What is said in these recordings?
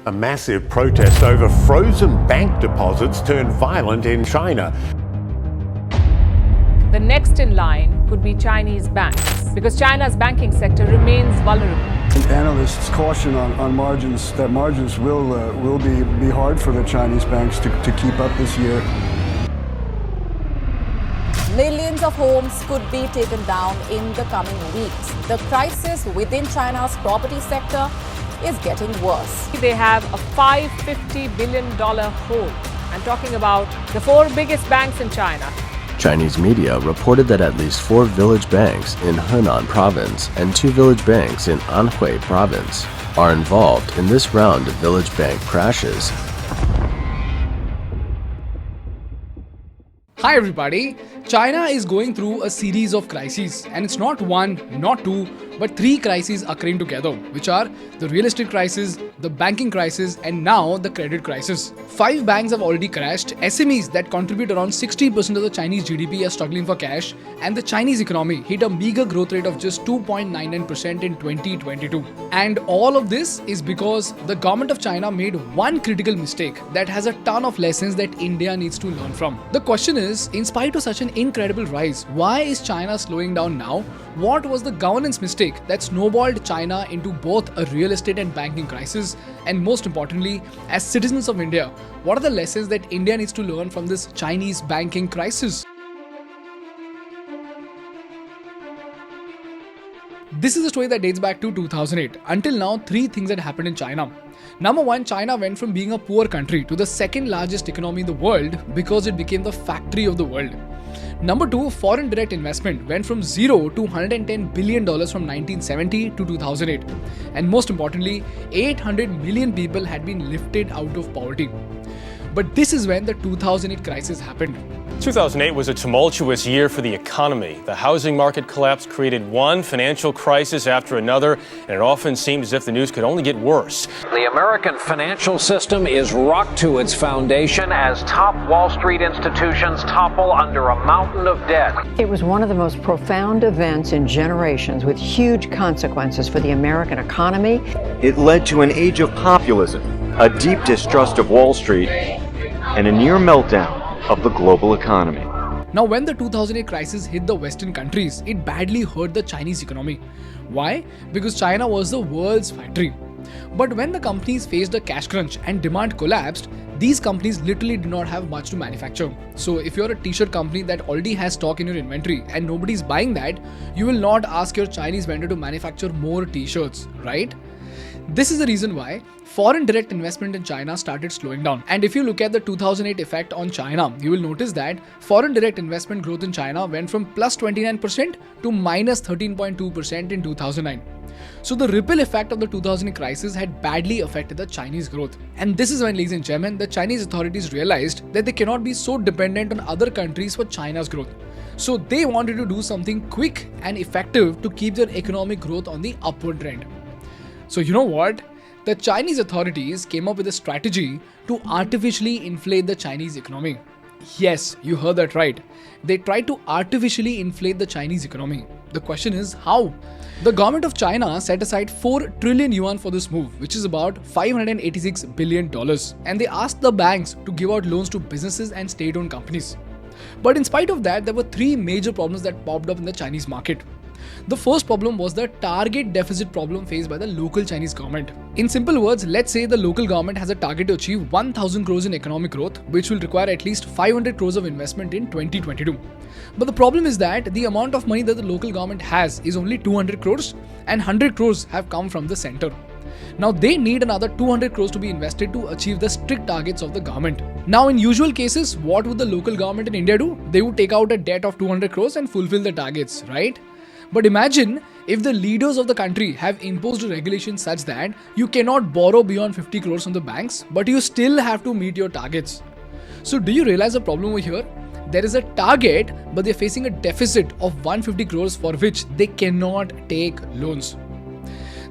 A massive protest over frozen bank deposits turned violent in China. The next in line could be Chinese banks, because China's banking sector remains vulnerable. Analysts caution on margins that margins will be hard for the Chinese banks to keep up this year. Millions of homes could be taken down in the coming weeks. The crisis within China's property sector is getting worse. They have a $550 billion hole. I'm talking about the four biggest banks in China. Chinese media reported that at least 4 village banks in Henan province and 2 village banks in Anhui province are involved in this round of village bank crashes. Hi everybody, China is going through a series of crises, and it's not one, not two, but 3 crises occurring together, which are the real estate crisis, the banking crisis, and now the credit crisis. 5 banks have already crashed, SMEs that contribute around 60% of the Chinese GDP are struggling for cash, and the Chinese economy hit a meager growth rate of just 2.99% in 2022. And all of this is because the government of China made one critical mistake that has a ton of lessons that India needs to learn from. The question is, in spite of such an incredible rise, why is China slowing down now? What was the governance mistake that snowballed China into both a real estate and banking crisis? And most importantly, as citizens of India, what are the lessons that India needs to learn from this Chinese banking crisis? This is a story that dates back to 2008. Until now, 3 things had happened in China. Number 1, China went from being a poor country to the second largest economy in the world because it became the factory of the world. Number 2, foreign direct investment went from 0 to $110 billion from 1970 to 2008. And most importantly, 800 million people had been lifted out of poverty. But this is when the 2008 crisis happened. 2008 was a tumultuous year for the economy. The housing market collapse created one financial crisis after another, and it often seemed as if the news could only get worse. The American financial system is rocked to its foundation as top Wall Street institutions topple under a mountain of debt. It was one of the most profound events in generations with huge consequences for the American economy. It led to an age of populism, a deep distrust of Wall Street, and a near meltdown of the global economy. Now, when the 2008 crisis hit the Western countries, it badly hurt the Chinese economy. Why? Because China was the world's factory. But when the companies faced a cash crunch and demand collapsed, these companies literally did not have much to manufacture. So if you're a t-shirt company that already has stock in your inventory and nobody's buying that, you will not ask your Chinese vendor to manufacture more t-shirts, right? This is the reason why foreign direct investment in China started slowing down. And if you look at the 2008 effect on China, you will notice that foreign direct investment growth in China went from plus 29% to minus 13.2% in 2009. So the ripple effect of the 2008 crisis had badly affected the Chinese growth. And this is when, ladies and gentlemen, the Chinese authorities realized that they cannot be so dependent on other countries for China's growth. So they wanted to do something quick and effective to keep their economic growth on the upward trend. So you know what? The Chinese authorities came up with a strategy to artificially inflate the Chinese economy. Yes, you heard that right. They tried to artificially inflate the Chinese economy. The question is how? The government of China set aside 4 trillion yuan for this move, which is about $586 billion. And they asked the banks to give out loans to businesses and state-owned companies. But in spite of that, there were 3 major problems that popped up in the Chinese market. The first problem was the target deficit problem faced by the local Chinese government. In simple words, let's say the local government has a target to achieve 1,000 crores in economic growth, which will require at least 500 crores of investment in 2022. But the problem is that the amount of money that the local government has is only 200 crores, and 100 crores have come from the center. Now they need another 200 crores to be invested to achieve the strict targets of the government. Now in usual cases, what would the local government in India do? They would take out a debt of 200 crores and fulfill the targets, right? But imagine if the leaders of the country have imposed a regulation such that you cannot borrow beyond 50 crores from the banks, but you still have to meet your targets. So do you realize the problem over here? There is a target, but they're facing a deficit of 150 crores for which they cannot take loans.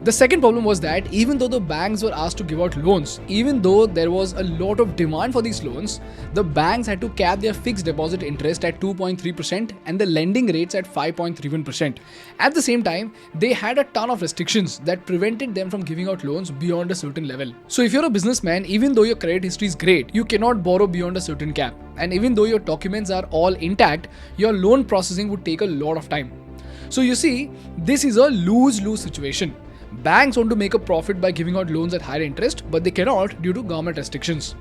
The second problem was that even though the banks were asked to give out loans, even though there was a lot of demand for these loans, the banks had to cap their fixed deposit interest at 2.3% and the lending rates at 5.31%. At the same time, they had a ton of restrictions that prevented them from giving out loans beyond a certain level. So if you're a businessman, even though your credit history is great, you cannot borrow beyond a certain cap. And even though your documents are all intact, your loan processing would take a lot of time. So you see, this is a lose-lose situation. Banks want to make a profit by giving out loans at higher interest, but they cannot due to government restrictions.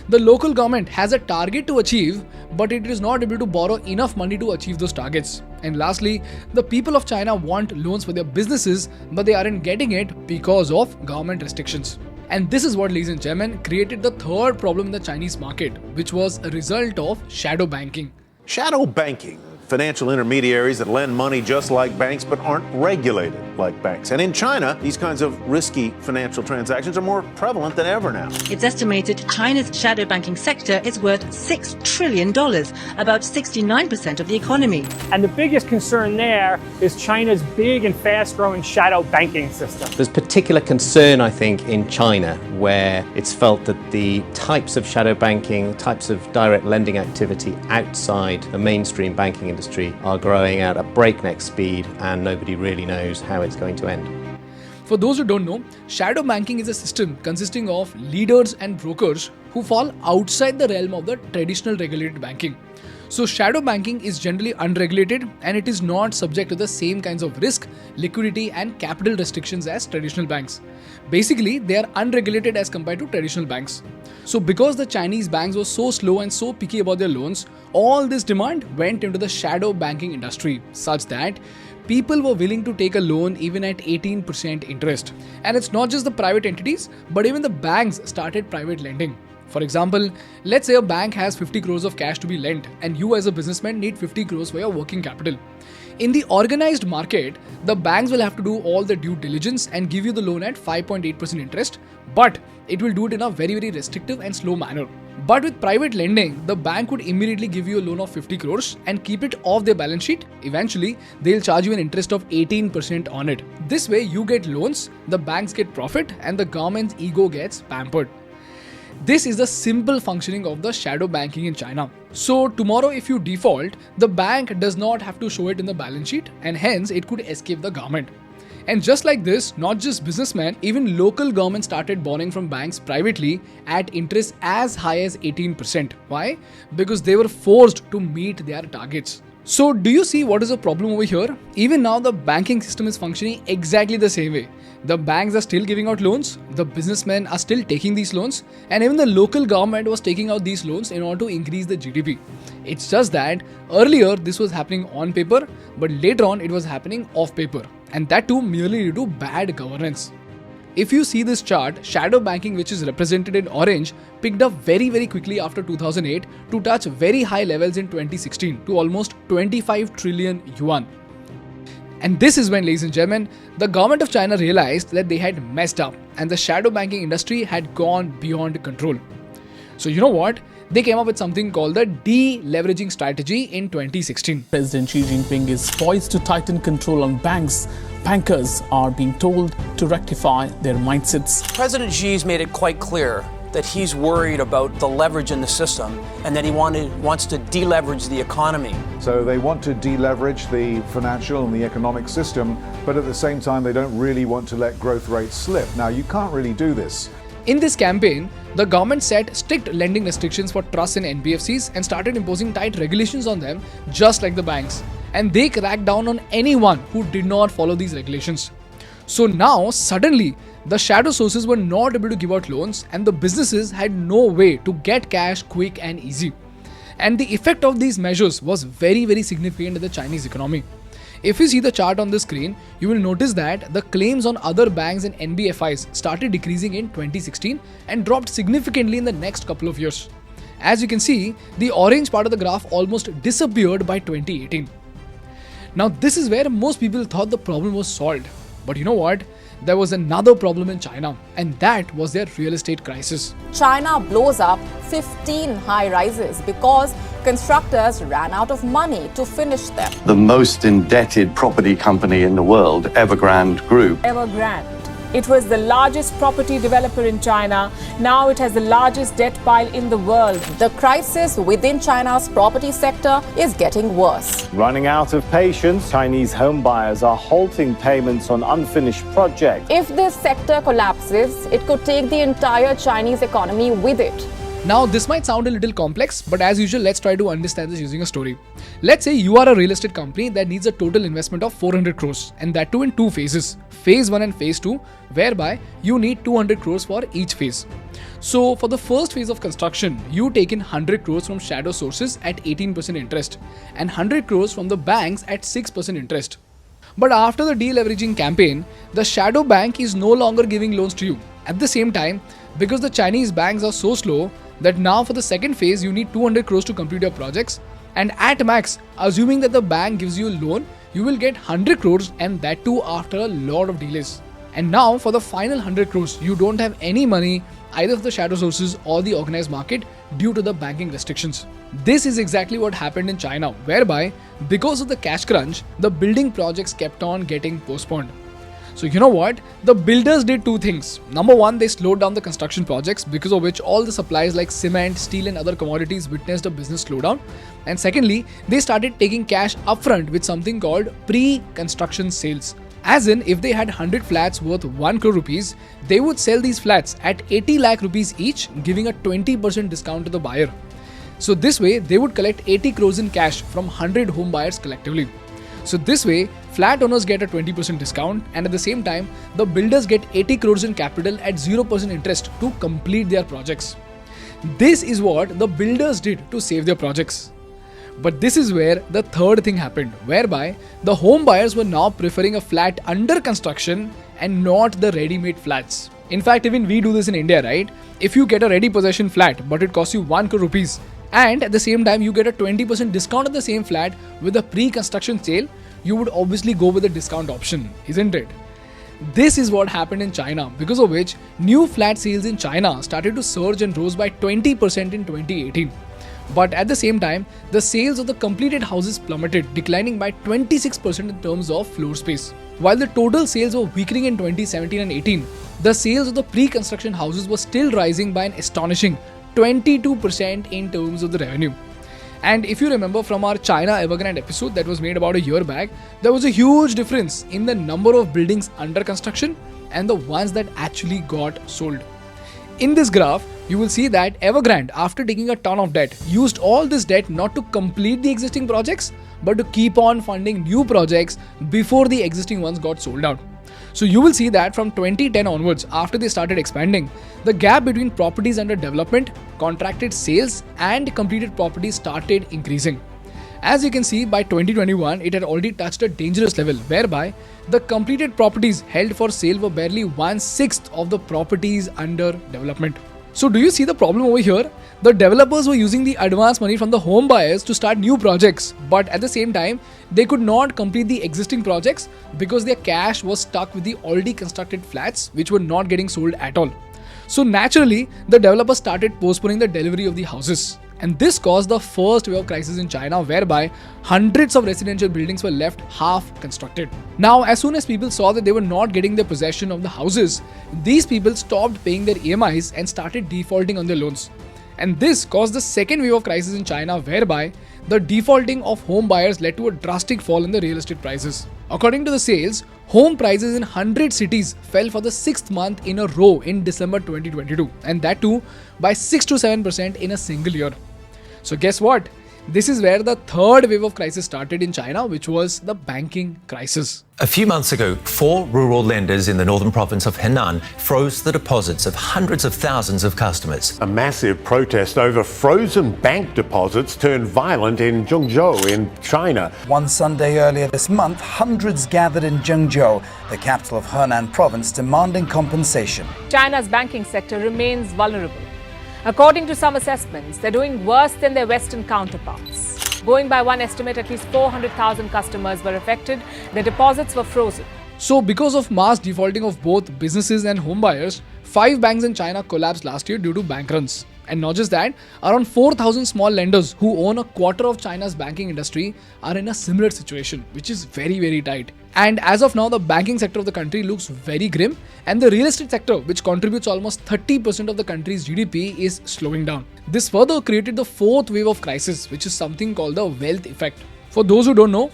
The local government has a target to achieve, but it is not able to borrow enough money to achieve those targets. And lastly, the people of China want loans for their businesses, but they aren't getting it because of government restrictions. And this is what, ladies and gentlemen, created the third problem in the Chinese market, which was a result of shadow banking. Shadow banking. Financial intermediaries that lend money just like banks but aren't regulated like banks. And in China, these kinds of risky financial transactions are more prevalent than ever now. It's estimated China's shadow banking sector is worth $6 trillion, about 69% of the economy. And the biggest concern there is China's big and fast-growing shadow banking system. There's particular concern, I think, in China where it's felt that the types of shadow banking, types of direct lending activity outside the mainstream banking industry are growing at a breakneck speed and nobody really knows how it's going to end. For those who don't know, shadow banking is a system consisting of leaders and brokers who fall outside the realm of the traditional regulated banking. So shadow banking is generally unregulated and it is not subject to the same kinds of risk, liquidity and capital restrictions as traditional banks. Basically, they are unregulated as compared to traditional banks. So because the Chinese banks were so slow and so picky about their loans, all this demand went into the shadow banking industry such that people were willing to take a loan even at 18% interest. And it's not just the private entities, but even the banks started private lending. For example, let's say a bank has 50 crores of cash to be lent and you as a businessman need 50 crores for your working capital. In the organized market, the banks will have to do all the due diligence and give you the loan at 5.8% interest, but it will do it in a very, very restrictive and slow manner. But with private lending, the bank would immediately give you a loan of 50 crores and keep it off their balance sheet. Eventually, they'll charge you an interest of 18% on it. This way, you get loans, the banks get profit, and the government's ego gets pampered. This is the simple functioning of the shadow banking in China. So tomorrow if you default, the bank does not have to show it in the balance sheet and hence it could escape the government. And just like this, not just businessmen, even local governments started borrowing from banks privately at interest as high as 18%. Why? Because they were forced to meet their targets. So do you see what is the problem over here? Even now the banking system is functioning exactly the same way. The banks are still giving out loans, the businessmen are still taking these loans, and even the local government was taking out these loans in order to increase the GDP. It's just that earlier this was happening on paper, but later on it was happening off paper, and that too merely due to bad governance. If you see this chart, shadow banking, which is represented in orange, picked up very, very quickly after 2008 to touch very high levels in 2016 to almost 25 trillion yuan. And this is when, ladies and gentlemen, the government of China realized that they had messed up and the shadow banking industry had gone beyond control. So you know what? They came up with something called the deleveraging strategy in 2016. President Xi Jinping is poised to tighten control on banks. Bankers are being told to rectify their mindsets. President Xi's made it quite clear that he's worried about the leverage in the system and that he wants to deleverage the economy. So they want to deleverage the financial and the economic system, but at the same time they don't really want to let growth rates slip. Now you can't really do this. In this campaign, the government set strict lending restrictions for trusts and NBFCs and started imposing tight regulations on them just like the banks. And they cracked down on anyone who did not follow these regulations. So now, suddenly, the shadow sources were not able to give out loans and the businesses had no way to get cash quick and easy. And the effect of these measures was very, very significant in the Chinese economy. If you see the chart on the screen, you will notice that the claims on other banks and NBFIs started decreasing in 2016 and dropped significantly in the next couple of years. As you can see, the orange part of the graph almost disappeared by 2018. Now this is where most people thought the problem was solved. But you know what? There was another problem in China, and that was their real estate crisis. China blows up 15 high-rises because constructors ran out of money to finish them. The most indebted property company in the world, Evergrande Group. Evergrande It was the largest property developer in China. Now it has the largest debt pile in the world. The crisis within China's property sector is getting worse. Running out of patience, Chinese home buyers are halting payments on unfinished projects. If this sector collapses, it could take the entire Chinese economy with it. Now, this might sound a little complex, but as usual, let's try to understand this using a story. Let's say you are a real estate company that needs a total investment of 400 crores, and that too in two phases, phase 1 and phase 2, whereby you need 200 crores for each phase. So, for the first phase of construction, you take in 100 crores from shadow sources at 18% interest, and 100 crores from the banks at 6% interest. But after the deleveraging campaign, the shadow bank is no longer giving loans to you. At the same time, because the Chinese banks are so slow, that now for the second phase you need 200 crores to complete your projects, and at max, assuming that the bank gives you a loan, you will get 100 crores, and that too after a lot of delays. And now for the final 100 crores, you don't have any money either for the shadow sources or the organized market due to the banking restrictions. This is exactly what happened in China, whereby because of the cash crunch, the building projects kept on getting postponed. So you know what? The builders did two things. Number one, they slowed down the construction projects, because of which all the supplies like cement, steel and other commodities witnessed a business slowdown. And secondly, they started taking cash upfront with something called pre-construction sales. As in, if they had 100 flats worth 1 crore rupees, they would sell these flats at 80 lakh rupees each, giving a 20% discount to the buyer. So this way, they would collect 80 crores in cash from 100 home buyers collectively. So this way, flat owners get a 20% discount, and at the same time, the builders get 80 crores in capital at 0% interest to complete their projects. This is what the builders did to save their projects. But this is where the third thing happened, whereby the home buyers were now preferring a flat under construction and not the ready-made flats. In fact, even we do this in India, right? If you get a ready possession flat, but it costs you 1 crore rupees, and at the same time you get a 20% discount on the same flat with a pre-construction sale, you would obviously go with the discount option, isn't it? This is what happened in China, because of which new flat sales in China started to surge and rose by 20% in 2018. But at the same time, the sales of the completed houses plummeted, declining by 26% in terms of floor space. While the total sales were weakening in 2017 and 18, the sales of the pre-construction houses were still rising by an astonishing 22% in terms of the revenue. And if you remember from our China Evergrande episode that was made about a year back, there was a huge difference in the number of buildings under construction and the ones that actually got sold. In this graph, you will see that Evergrande, after taking a ton of debt, used all this debt not to complete the existing projects, but to keep on funding new projects before the existing ones got sold out. So you will see that from 2010 onwards, after they started expanding, the gap between properties under development, contracted sales and completed properties started increasing. As you can see, by 2021, it had already touched a dangerous level, whereby the completed properties held for sale were barely 1/6 of the properties under development. So do you see the problem over here? The developers were using the advance money from the home buyers to start new projects, but at the same time, they could not complete the existing projects because their cash was stuck with the already constructed flats which were not getting sold at all. So naturally, the developers started postponing the delivery of the houses. And this caused the first wave of crisis in China, whereby hundreds of residential buildings were left half constructed. Now, as soon as people saw that they were not getting their possession of the houses, these people stopped paying their EMIs and started defaulting on their loans. And this caused the second wave of crisis in China, whereby the defaulting of home buyers led to a drastic fall in the real estate prices. According to the sales, home prices in 100 cities fell for the 6th month in a row in December 2022, and that too by 6 to 7% in a single year. So guess what? This is where the third wave of crisis started in China, which was the banking crisis. A few months ago, 4 rural lenders in the northern province of Henan froze the deposits of hundreds of thousands of customers. A massive protest over frozen bank deposits turned violent in Zhengzhou in China. One Sunday earlier this month, hundreds gathered in Zhengzhou, the capital of Henan province, demanding compensation. China's banking sector remains vulnerable. According to some assessments, they're doing worse than their Western counterparts. Going by one estimate, at least 400,000 customers were affected. Their deposits were frozen. So because of mass defaulting of both businesses and home buyers, 5 banks in China collapsed last year due to bank runs. And not just that, around 4,000 small lenders who own a quarter of China's banking industry are in a similar situation, which is very, very tight. And as of now, the banking sector of the country looks very grim, and the real estate sector, which contributes almost 30% of the country's GDP, is slowing down. This further created the fourth wave of crisis, which is something called the wealth effect. For those who don't know,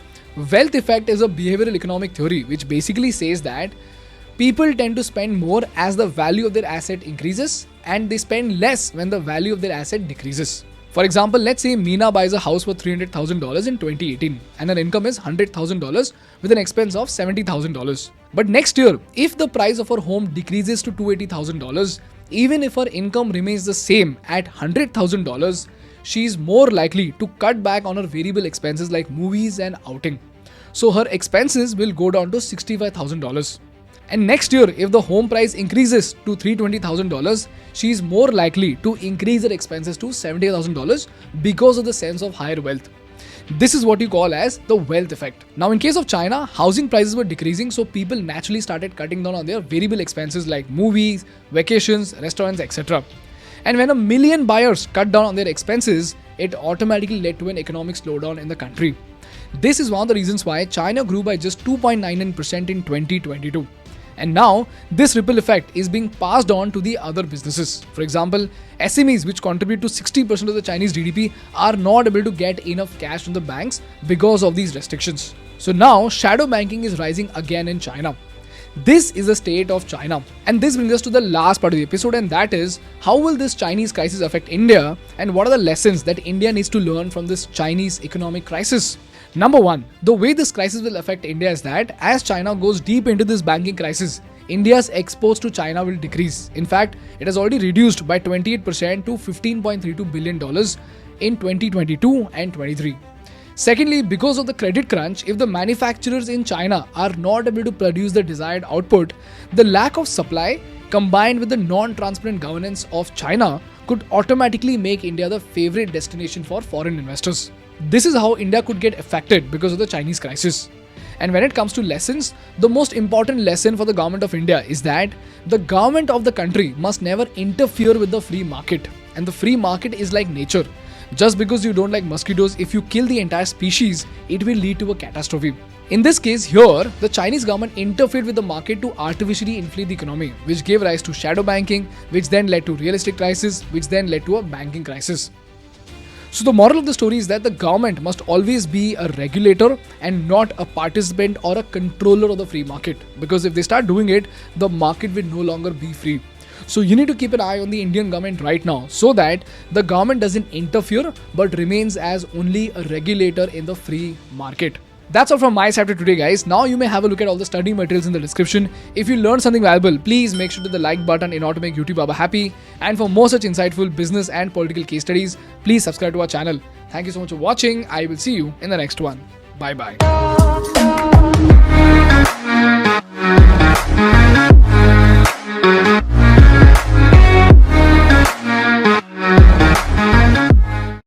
wealth effect is a behavioral economic theory which basically says that people tend to spend more as the value of their asset increases, and they spend less when the value of their asset decreases. For example, let's say Meena buys a house for $300,000 in 2018 and her income is $100,000 with an expense of $70,000. But next year, if the price of her home decreases to $280,000, even if her income remains the same at $100,000, she is more likely to cut back on her variable expenses like movies and outing. So her expenses will go down to $65,000. And next year, if the home price increases to $320,000, she is more likely to increase her expenses to $70,000 because of the sense of higher wealth. This is what you call as the wealth effect. Now, in case of China, housing prices were decreasing, so people naturally started cutting down on their variable expenses like movies, vacations, restaurants, etc. And when 1 million buyers cut down on their expenses, it automatically led to an economic slowdown in the country. This is one of the reasons why China grew by just 2.99% in 2022. And now, this ripple effect is being passed on to the other businesses. For example, SMEs, which contribute to 60% of the Chinese GDP, are not able to get enough cash from the banks because of these restrictions. So now, shadow banking is rising again in China. This is the state of China. And this brings us to the last part of the episode, and that is, how will this Chinese crisis affect India, and what are the lessons that India needs to learn from this Chinese economic crisis? Number one, the way this crisis will affect India is that as China goes deep into this banking crisis, India's exports to China will decrease. In fact, it has already reduced by 28% to $15.32 billion in 2022 and 23. Secondly, because of the credit crunch, if the manufacturers in China are not able to produce the desired output, the lack of supply combined with the non-transparent governance of China could automatically make India the favorite destination for foreign investors. This is how India could get affected because of the Chinese crisis. And when it comes to lessons, the most important lesson for the government of India is that the government of the country must never interfere with the free market. And the free market is like nature. Just because you don't like mosquitoes, if you kill the entire species, it will lead to a catastrophe. In this case here, the Chinese government interfered with the market to artificially inflate the economy, which gave rise to shadow banking, which then led to real estate crisis, which then led to a banking crisis. So the moral of the story is that the government must always be a regulator and not a participant or a controller of the free market. Because if they start doing it, the market will no longer be free. So you need to keep an eye on the Indian government right now so that the government doesn't interfere but remains as only a regulator in the free market. That's all from my side for today, guys. Now you may have a look at all the study materials in the description. If you learned something valuable, please make sure to hit the like button in order to make YouTube Baba happy. And for more such insightful business and political case studies, please subscribe to our channel. Thank you so much for watching. I will see you in the next one. Bye-bye.